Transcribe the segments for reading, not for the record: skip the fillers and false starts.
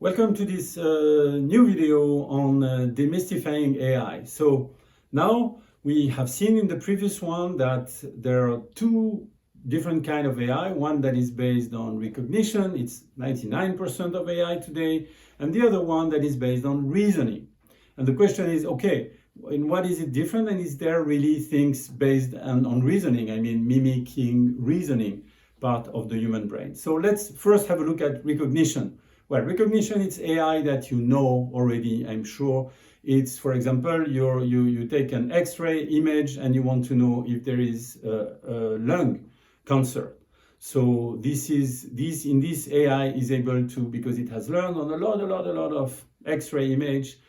Welcome to this new video on demystifying AI. So now we have seen in the previous one that there are two different kinds of AI. One that is based on recognition, it's 99% of AI today, and the other one that is based on reasoning. And the question is, okay, in what is it different, and is there really things based on reasoning? I mean, mimicking reasoning part of the human brain. So let's first have a look at recognition. Well, recognition, it's AI that you know already, I'm sure. It's, for example, you take an X-ray image and you want to know if there is a lung cancer. So this AI is able to, because it has learned on a lot of X-ray image,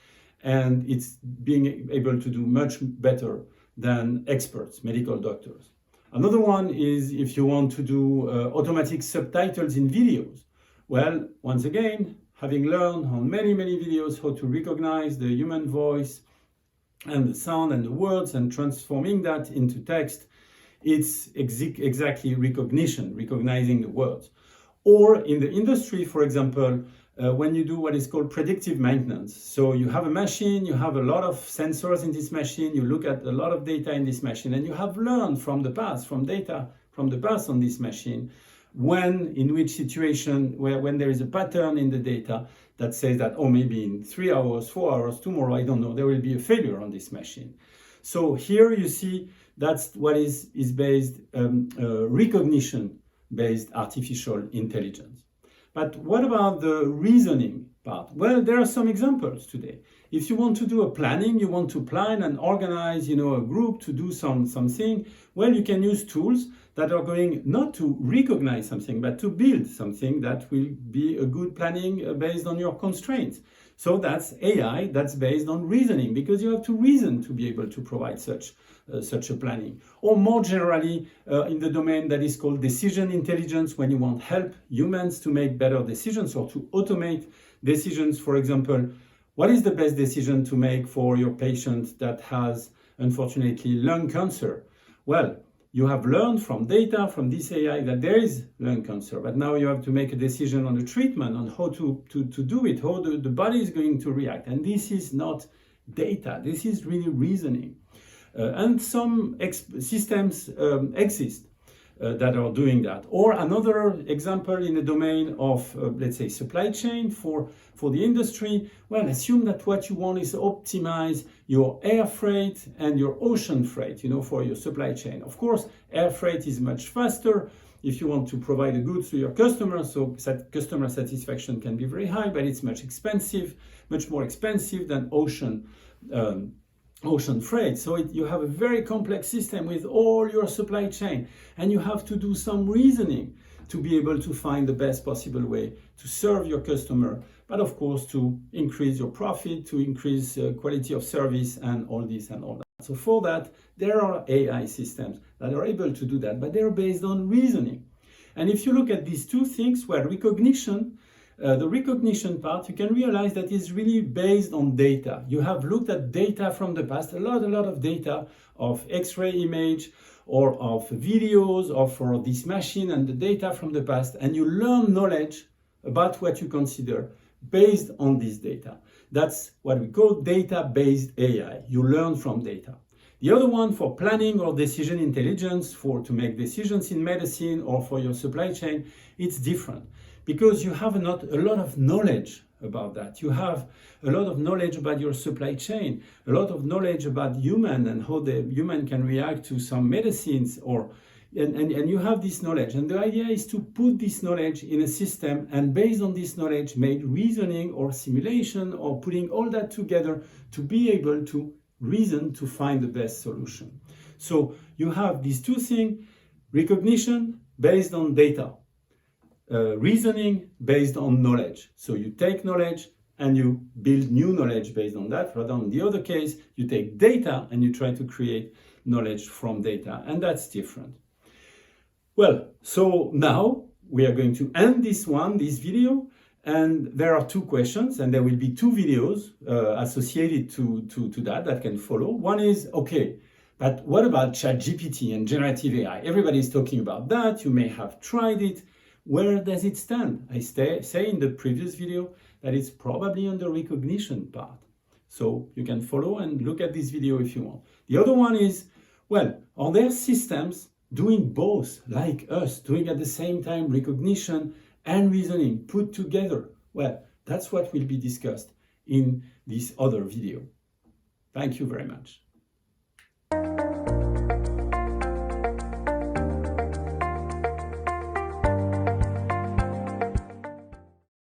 and it's being able to do much better than experts, medical doctors. Another one is if you want to do automatic subtitles in videos. Well, once again, having learned on many videos how to recognize the human voice and the sound and the words and transforming that into text, it's exactly recognition, recognizing the words. Or in the industry, for example, when you do what is called predictive maintenance. So you have a machine, you have a lot of sensors in this machine, you look at a lot of data in this machine, and you have learned from the past, from data from the past on this machine, in which situation, when there is a pattern in the data that says that, oh, maybe in 3 hours, 4 hours, tomorrow, I don't know, there will be a failure on this machine. So here you see that's what is based, recognition-based artificial intelligence. But what about the reasoning part? Well, there are some examples today. If you want to do a planning, you want to plan and organize, a group to do something, well, you can use tools that are going not to recognize something, but to build something that will be a good planning based on your constraints. So that's AI that's based on reasoning, because you have to reason to be able to provide such a planning. Or more generally, in the domain that is called decision intelligence, when you want help humans to make better decisions or to automate decisions. For example, what is the best decision to make for your patient that has, unfortunately, lung cancer? Well, you have learned from data from this AI that there is lung cancer, but now you have to make a decision on the treatment, on how to do it, how the body is going to react. And this is not data, this is really reasoning. And some systems exist that are doing that. Or another example in the domain of, let's say, supply chain for the industry. Well, assume that what you want is optimize your air freight and your ocean freight, for your supply chain. Of course, air freight is much faster if you want to provide the goods to your customers, so customer satisfaction can be very high, but it's much more expensive than ocean freight. So you have a very complex system with all your supply chain, and you have to do some reasoning to be able to find the best possible way to serve your customer, but of course to increase your profit, to increase quality of service, and all this and all that. So for that, there are AI systems that are able to do that, but they're based on reasoning. And if you look at these two things, where recognition, the recognition part, you can realize that is really based on data. You have looked at data from the past, a lot of data of X-ray image or of videos or for this machine and the data from the past, and you learn knowledge about what you consider based on this data. That's what we call data-based AI. You learn from data. The other one for planning or decision intelligence, to make decisions in medicine or for your supply chain, it's different. Because you have not a lot of knowledge about that. You have a lot of knowledge about your supply chain, a lot of knowledge about human and how the human can react to some medicines, and you have this knowledge. And the idea is to put this knowledge in a system, and based on this knowledge, make reasoning or simulation or putting all that together to be able to reason to find the best solution. So you have these two things: recognition based on data. Reasoning based on knowledge. So you take knowledge and you build new knowledge based on that. Rather than the other case, you take data and you try to create knowledge from data, and that's different. Well, so now we are going to end this video, and there are two questions, and there will be two videos associated to that can follow. One is, okay, but what about ChatGPT and generative AI? Everybody's talking about that. You may have tried it. Where does it stand? I say in the previous video that it's probably on the recognition part. So you can follow and look at this video if you want. The other one is, well, are there systems doing both, like us, doing at the same time recognition and reasoning put together? Well, that's what will be discussed in this other video. Thank you very much.